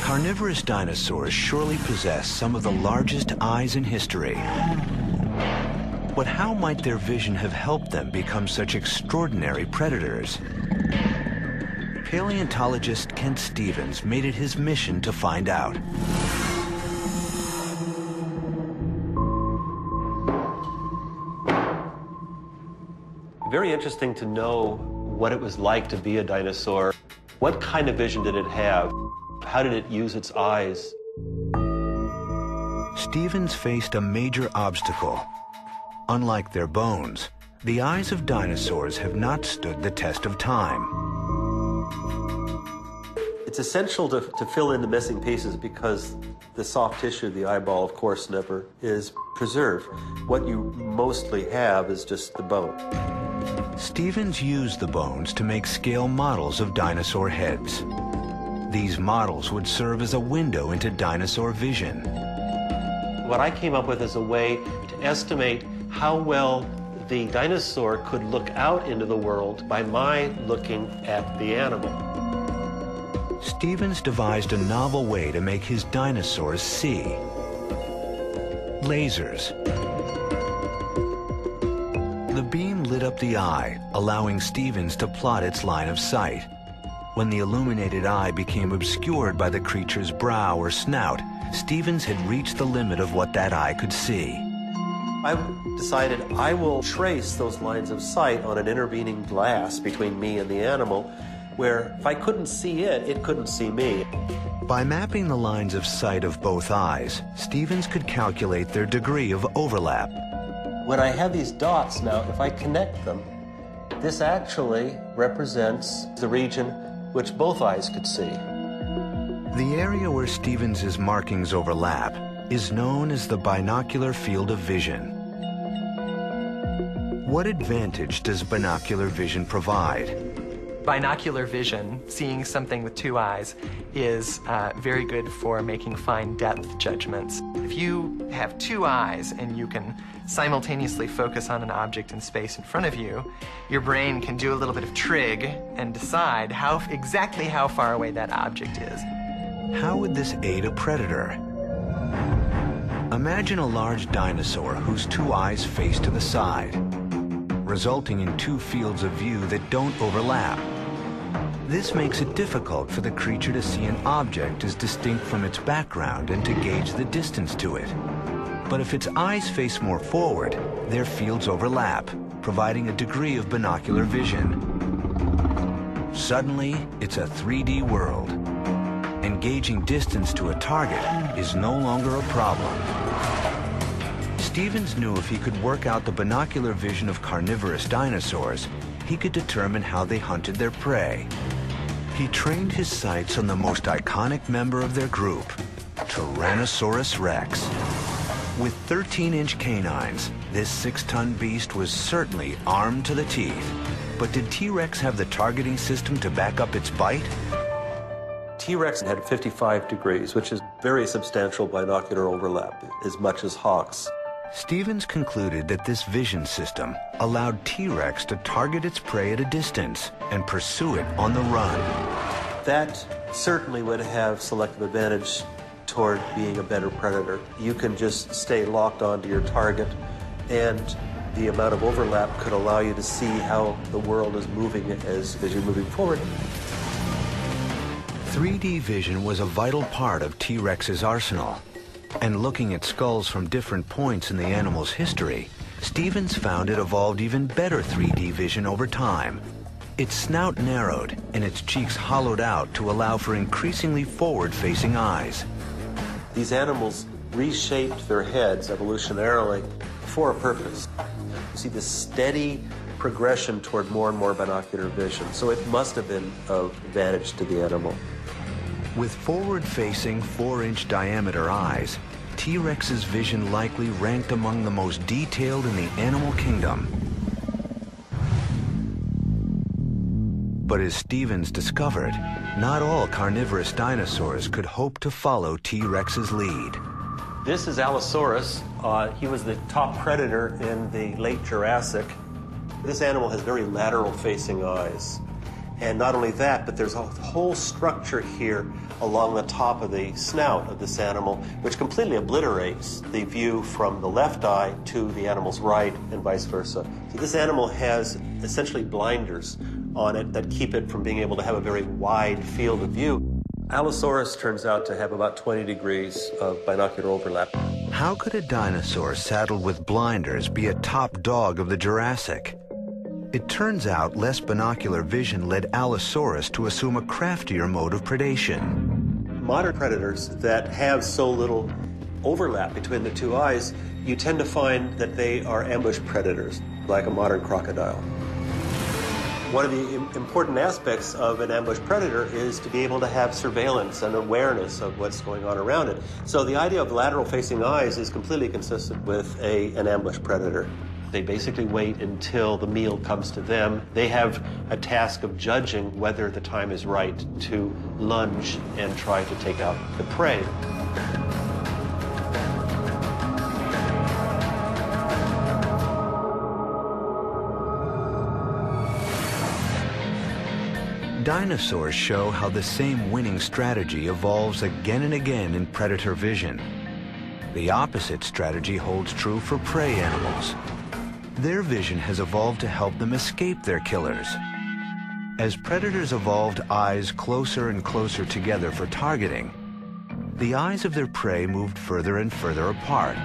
Carnivorous dinosaurs surely possess some of the largest eyes in history. But how might their vision have helped them become such extraordinary predators? Paleontologist Kent Stevens made it his mission to find out. Very interesting to know what it was like to be a dinosaur. What kind of vision did it have? How did it use its eyes? Stevens faced a major obstacle. Unlike their bones, the eyes of dinosaurs have not stood the test of time. It's essential to fill in the missing pieces because the soft tissue, the eyeball, of course, never is preserved. What you mostly have is just the bone. Stevens used the bones to make scale models of dinosaur heads. These models would serve as a window into dinosaur vision. What I came up with is a way to estimate how well the dinosaur could look out into the world by my looking at the animal. Stevens devised a novel way to make his dinosaurs see. Lasers. The beam lit up the eye, allowing Stevens to plot its line of sight. When the illuminated eye became obscured by the creature's brow or snout, Stevens had reached the limit of what that eye could see. I decided I will trace those lines of sight on an intervening glass between me and the animal, where if I couldn't see it, it couldn't see me. By mapping the lines of sight of both eyes, Stevens could calculate their degree of overlap. When I have these dots now, if I connect them, this actually represents the region which both eyes could see. The area where Stevens's markings overlap is known as the binocular field of vision. What advantage does binocular vision provide? Binocular vision, seeing something with two eyes, is very good for making fine depth judgments. If you have two eyes and you can simultaneously focus on an object in space in front of you, your brain can do a little bit of trig and decide exactly how far away that object is. How would this aid a predator? Imagine a large dinosaur whose two eyes face to the side, resulting in two fields of view that don't overlap. This makes it difficult for the creature to see an object as distinct from its background and to gauge the distance to it. But if its eyes face more forward, their fields overlap, providing a degree of binocular vision. Suddenly, it's a 3D world. Engaging distance to a target is no longer a problem. Stevens knew if he could work out the binocular vision of carnivorous dinosaurs, he could determine how they hunted their prey. He trained his sights on the most iconic member of their group, Tyrannosaurus rex. With 13-inch canines, this 6-ton beast was certainly armed to the teeth. But did T-Rex have the targeting system to back up its bite? T-Rex had 55 degrees, which is very substantial binocular overlap, as much as hawks. Stevens concluded that this vision system allowed T-Rex to target its prey at a distance and pursue it on the run. That certainly would have selective advantage toward being a better predator. You can just stay locked onto your target, and the amount of overlap could allow you to see how the world is moving as you're moving forward. 3D vision was a vital part of T-Rex's arsenal. And looking at skulls from different points in the animal's history, Stevens found it evolved even better 3D vision over time. Its snout narrowed and its cheeks hollowed out to allow for increasingly forward-facing eyes. These animals reshaped their heads evolutionarily for a purpose. You see this steady progression toward more and more binocular vision, so it must have been of advantage to the animal. With forward-facing 4-inch diameter eyes, T-Rex's vision likely ranked among the most detailed in the animal kingdom. But as Stevens discovered, not all carnivorous dinosaurs could hope to follow T-Rex's lead. This is Allosaurus. He was the top predator in the late Jurassic. This animal has very lateral-facing eyes. And not only that, but there's a whole structure here along the top of the snout of this animal, which completely obliterates the view from the left eye to the animal's right and vice versa. So this animal has essentially blinders on it that keep it from being able to have a very wide field of view. Allosaurus turns out to have about 20 degrees of binocular overlap. How could a dinosaur saddled with blinders be a top dog of the Jurassic? It turns out less binocular vision led Allosaurus to assume a craftier mode of predation. Modern predators that have so little overlap between the two eyes, you tend to find that they are ambush predators, like a modern crocodile. One of the important aspects of an ambush predator is to be able to have surveillance and awareness of what's going on around it. So the idea of lateral-facing eyes is completely consistent with an ambush predator. They basically wait until the meal comes to them. They have a task of judging whether the time is right to lunge and try to take out the prey. Dinosaurs show how the same winning strategy evolves again and again in predator vision. The opposite strategy holds true for prey animals. Their vision has evolved to help them escape their killers. As predators evolved eyes closer and closer together for targeting, the eyes of their prey moved further and further apart.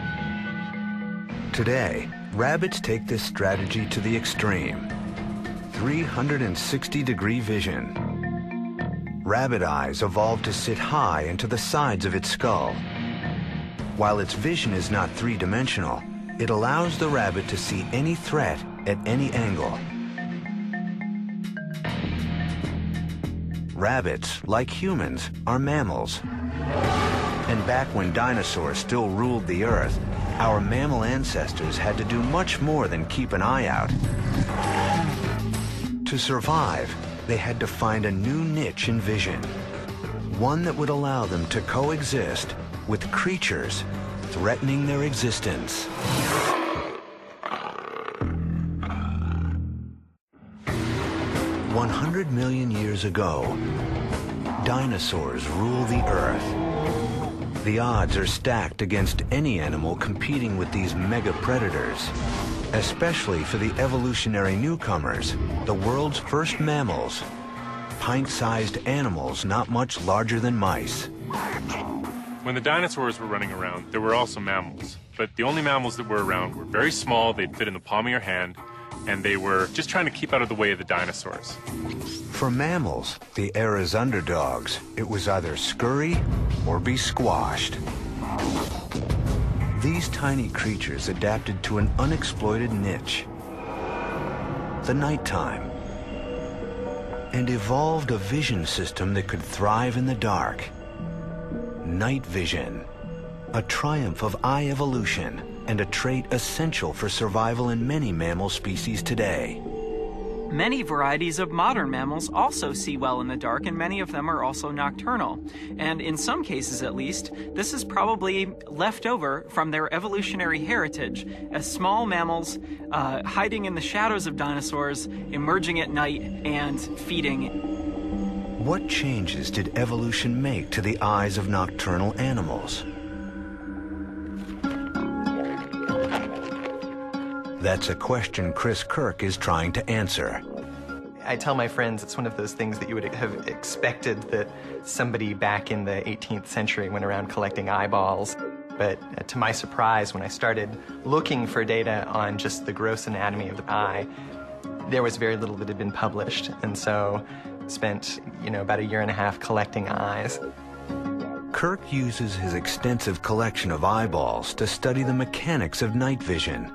Today, rabbits take this strategy to the extreme. 360-degree vision. Rabbit eyes evolved to sit high and to the sides of its skull. While its vision is not three-dimensional, it allows the rabbit to see any threat at any angle. Rabbits, like humans, are mammals. And back when dinosaurs still ruled the earth, our mammal ancestors had to do much more than keep an eye out. To survive, they had to find a new niche in vision, one that would allow them to coexist with creatures threatening their existence. 100 million years ago, dinosaurs rule the Earth. The odds are stacked against any animal competing with these mega predators, especially for the evolutionary newcomers, the world's first mammals, pint-sized animals not much larger than mice. When the dinosaurs were running around, there were also mammals. But the only mammals that were around were very small, they'd fit in the palm of your hand, and they were just trying to keep out of the way of the dinosaurs. For mammals, the era's underdogs, it was either scurry or be squashed. These tiny creatures adapted to an unexploited niche, the nighttime, and evolved a vision system that could thrive in the dark. Night vision, a triumph of eye evolution and a trait essential for survival in many mammal species today. Many varieties of modern mammals also see well in the dark, and many of them are also nocturnal. And in some cases, at least, this is probably left over from their evolutionary heritage as small mammals hiding in the shadows of dinosaurs, emerging at night, and feeding. What changes did evolution make to the eyes of nocturnal animals? That's a question Chris Kirk is trying to answer. I tell my friends it's one of those things that you would have expected that somebody back in the 18th century went around collecting eyeballs. But to my surprise, when I started looking for data on just the gross anatomy of the eye, there was very little that had been published. And so spent, about 1.5 years collecting eyes. Kirk uses his extensive collection of eyeballs to study the mechanics of night vision.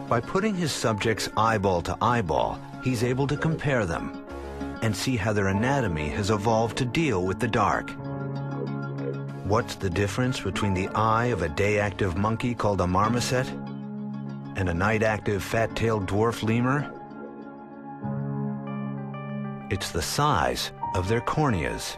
By putting his subjects eyeball to eyeball, he's able to compare them and see how their anatomy has evolved to deal with the dark. What's the difference between the eye of a day-active monkey called a marmoset and a night-active fat-tailed dwarf lemur? It's the size of their corneas.